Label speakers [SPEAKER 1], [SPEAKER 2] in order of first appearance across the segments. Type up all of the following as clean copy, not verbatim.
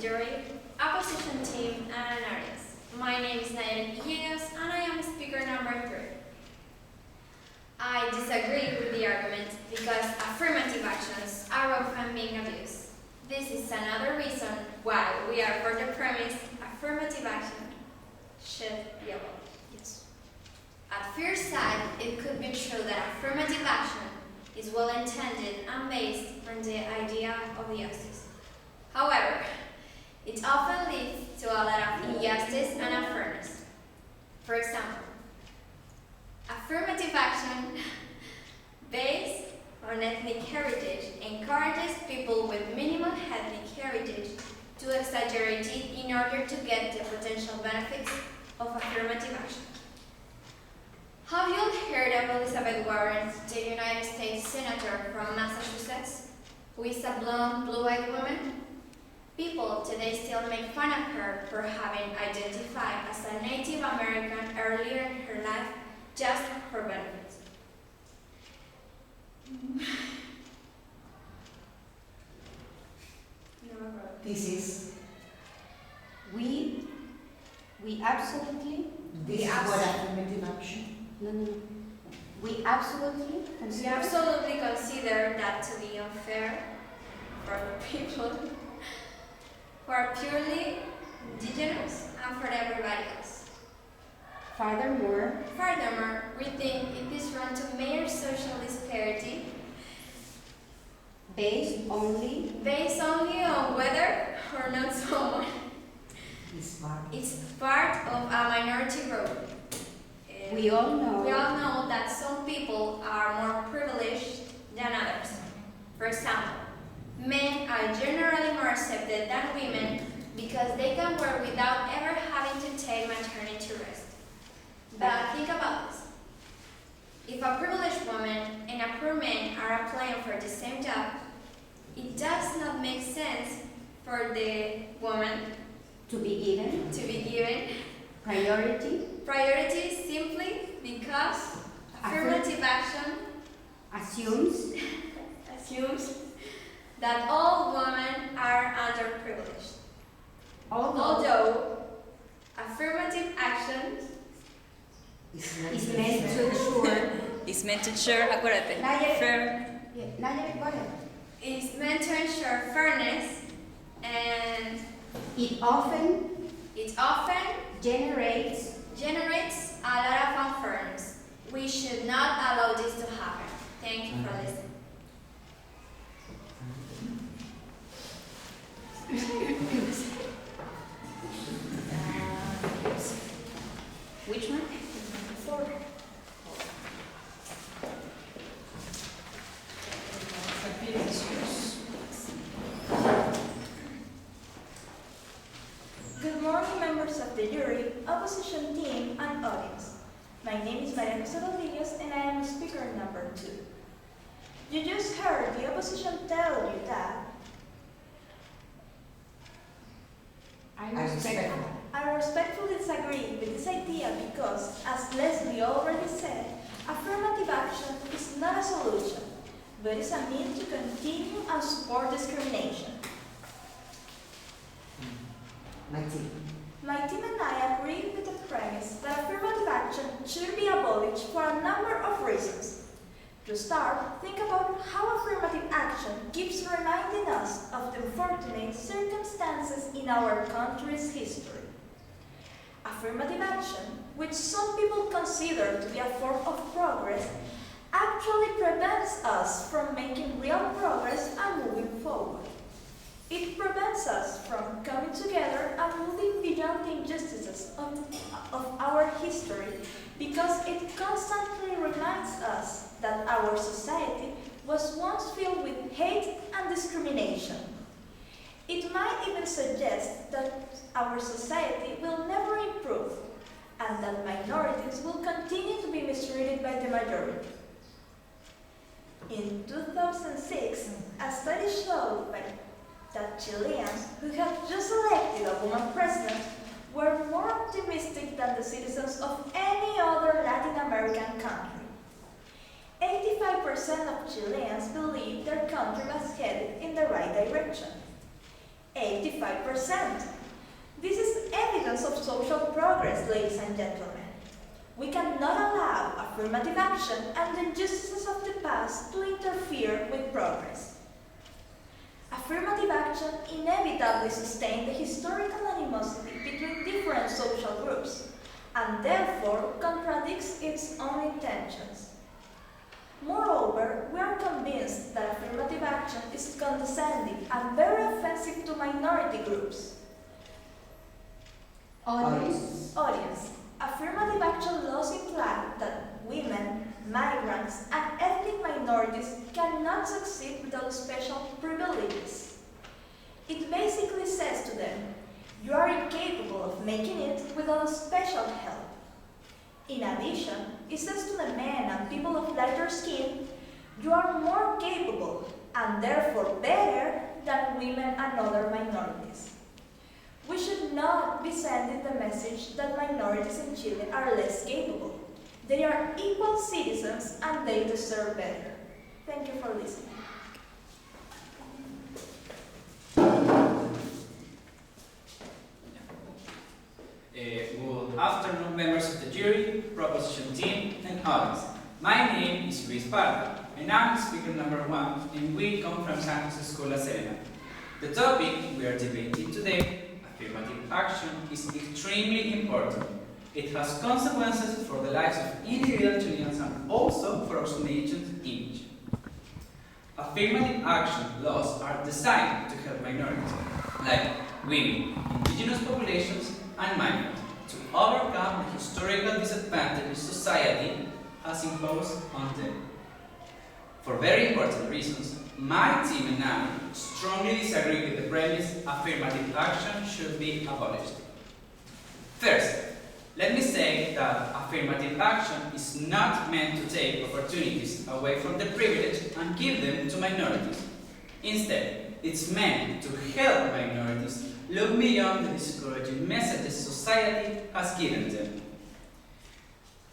[SPEAKER 1] jury, opposition team, and an audience. My name is Nayeli Villegas, and I am speaker number 3. I disagree with the argument because affirmative actions are often being abused. This is another reason why we are for the premise affirmative action should be abolished.
[SPEAKER 2] Yes.
[SPEAKER 1] At first sight, it could be true that affirmative action is well intended and based on the idea of justice. However, it often leads to a lot of injustice and unfairness. For example, affirmative action based on ethnic heritage encourages people with minimal ethnic heritage to exaggerate it in order to get the potential benefits of affirmative action. Have you all heard of Elizabeth Warren, the United States Senator from Massachusetts, who is a blonde, blue-eyed woman? People today still make fun of her for having identified as a Native American earlier in her life just for benefits.
[SPEAKER 2] This is. We absolutely.
[SPEAKER 3] This is what affirmative action.
[SPEAKER 2] No. We absolutely
[SPEAKER 1] We
[SPEAKER 2] consider.
[SPEAKER 1] absolutely consider that to be unfair for the people who are purely indigenous and for everybody else.
[SPEAKER 2] Furthermore,
[SPEAKER 1] We think it is wrong to measure social disparity
[SPEAKER 2] based only
[SPEAKER 1] based only on whether or not someone is part of a minority group.
[SPEAKER 2] we all know.
[SPEAKER 1] We all know that some people are more privileged than others. For example, men are generally more accepted than women because they can work without ever having to take maternity rest. But think about this. If a privileged woman and a poor man are applying for the same job, it does not make sense for the woman
[SPEAKER 2] to be given
[SPEAKER 1] priority simply because affirmative action
[SPEAKER 2] assumes
[SPEAKER 1] assumes that all women are underprivileged. Although affirmative action
[SPEAKER 2] is meant to ensure.
[SPEAKER 3] It's meant to ensure, acuérdate,
[SPEAKER 2] Nayeli.
[SPEAKER 3] fair.
[SPEAKER 2] Nayeli, go ahead.
[SPEAKER 1] is meant to ensure fairness and
[SPEAKER 2] It often
[SPEAKER 1] it often
[SPEAKER 2] generates
[SPEAKER 1] generates a lot of unfairness. We should not allow this to happen. Thank you for listening.
[SPEAKER 2] which one?
[SPEAKER 1] 4.
[SPEAKER 4] Good morning, members of the jury, opposition team, and audience. My name is Maria Jose Rodriguez, and I am speaker number 2. You just heard the opposition tell you that I respectfully disagree with this idea because, as Leslie already said, affirmative action is not a solution, but is a means to continue and support discrimination. My team and I agree with the premise that affirmative action should be abolished for a number of reasons. To start, think about how affirmative action keeps reminding us of the unfortunate circumstances in our country's history. Affirmative action, which some people consider to be a form of progress, actually prevents us from making real progress and moving forward. It prevents us from coming together and moving beyond the injustices of our history because it constantly reminds us that our society was once filled with hate and discrimination. It might even suggest that our society will never improve and that minorities will continue to be mistreated by the majority. In 2006, a study showed that Chileans who had just elected a woman president were more optimistic than the citizens of any other Latin American country. 85% of Chileans believe their country was headed in the right direction. 85%. This is evidence of social progress, ladies and gentlemen. We cannot allow affirmative action and the injustices of the past to interfere with progress. Affirmative action inevitably sustains the historical animosity between different social groups and therefore contradicts its own intentions. Moreover, we are convinced that affirmative action is condescending and very offensive to minority groups. Audience. Affirmative action laws imply that women, migrants, and ethnic minorities cannot succeed without special privileges. It basically says to them, you are incapable of making it without special help. In addition, it says to the men and people of lighter skin, you are more capable and therefore better than women and other minorities. We should not be sending the message that minorities in Chile are less capable. They are equal citizens and they deserve better. Thank you for listening.
[SPEAKER 5] Good afternoon, members of the jury, proposition team, and audience. My name is Luis Parra, and I'm speaker number 1, and we come from San Jose School La Serena. The topic we are debating today, affirmative action, is extremely important. It has consequences for the lives of individual Chileans and also for our nation's image. Affirmative action laws are designed to help minorities, like women, indigenous populations, and migrants, to overcome the historical disadvantage society has imposed on them. For very important reasons, my team and I strongly disagree with the premise affirmative action should be abolished. First, let me say that affirmative action is not meant to take opportunities away from the privileged and give them to minorities. Instead, it's meant to help minorities look beyond the discouraging messages society has given them.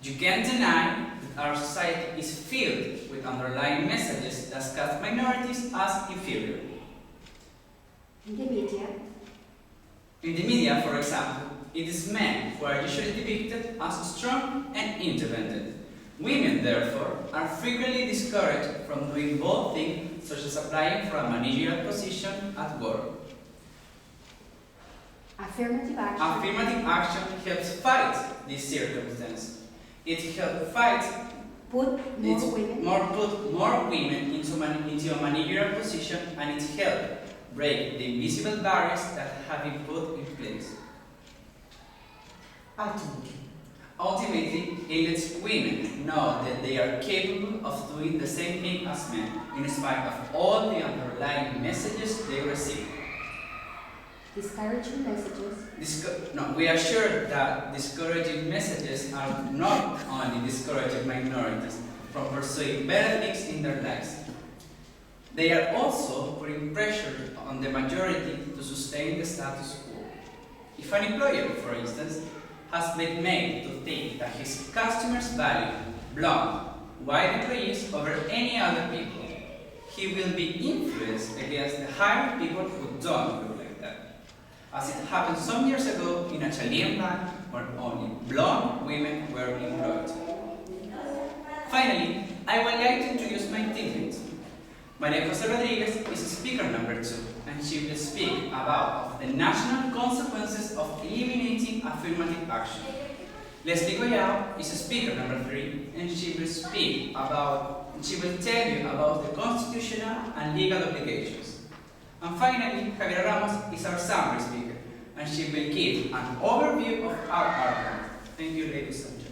[SPEAKER 5] You can't deny that our society is filled with underlying messages that cast minorities as inferior.
[SPEAKER 2] In the media.
[SPEAKER 5] In the media, for example, it is men who are usually depicted as strong and independent. Women, therefore, are frequently discouraged from doing bold things, such as applying for a managerial position at work.
[SPEAKER 2] Affirmative action.
[SPEAKER 5] Affirmative action helps fight this circumstance. It helps fight
[SPEAKER 2] Put more women
[SPEAKER 5] into a managerial position, and it helps break the invisible barriers that have been put in place. Ultimately, it lets women know that they are capable of doing the same thing as men, in spite of all the underlying messages they receive.
[SPEAKER 2] Discouraging messages.
[SPEAKER 5] We are sure that discouraging messages are not only discouraging minorities from pursuing better things in their lives. They are also putting pressure on the majority to sustain the status quo. If an employer, for instance, has been made to think that his customers value blonde, white employees over any other people, he will be influenced against the hiring people who don't look like that. As it happened some years ago in a Chilean bank where only blonde women were employed. Finally, I would like to introduce my teammate. Maria Jose Rodriguez is speaker number 2, and she will speak about the national consequences of eliminating affirmative action. Leslie Goyao is speaker number 3, and she will tell you about the constitutional and legal obligations. And finally, Javier Ramos is our summary speaker, and she will give an overview of our argument. Thank you, ladies and gentlemen.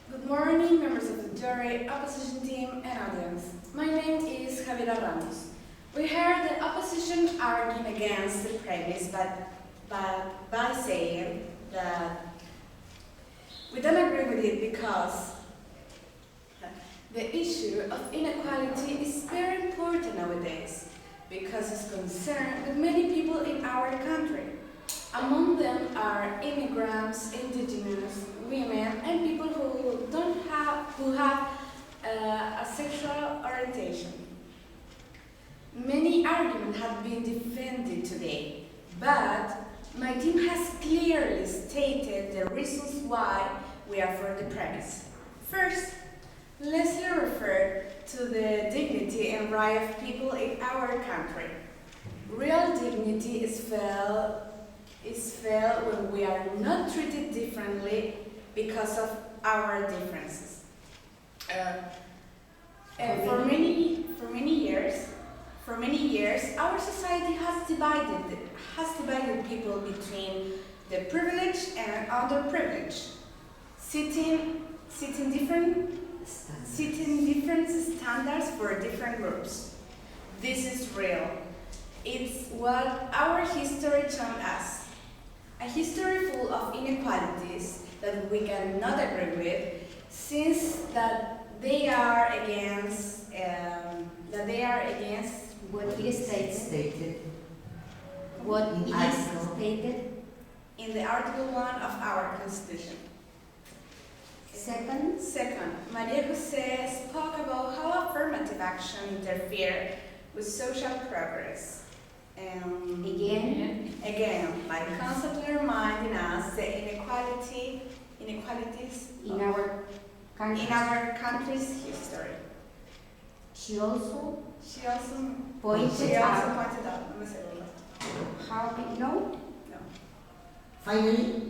[SPEAKER 6] Good morning, members of the jury, opposition team, and audience. My name is Javier Ramos. We heard the opposition arguing against the premise, but by saying that we don't agree with it because The issue of inequality is very important nowadays because it's concerned with many people in our country. Among them are immigrants, indigenous, women, and people who have a sexual orientation. Many arguments have been defended today, but my team has clearly stated the reasons why we are for the premise. First, Leslie referred to the dignity and right of people in our country. Real dignity is felt when we are not treated differently because of our differences. For many years, our society has divided people between the privileged and underprivileged, setting different standards for different groups. This is real. It's what our history taught us. A history full of inequalities that we cannot agree with, since that they are against
[SPEAKER 2] What is stated? What is stated?
[SPEAKER 6] in the Article 1 of our Constitution.
[SPEAKER 2] Second,
[SPEAKER 6] Maria Jose spoke about how affirmative action interferes with social progress. Again, by constantly reminding us the inequalities
[SPEAKER 2] in our country.
[SPEAKER 6] in our country's history.
[SPEAKER 2] She also
[SPEAKER 6] She also
[SPEAKER 2] pointed out
[SPEAKER 6] pointed out.
[SPEAKER 2] how we know
[SPEAKER 6] No.
[SPEAKER 7] Finally,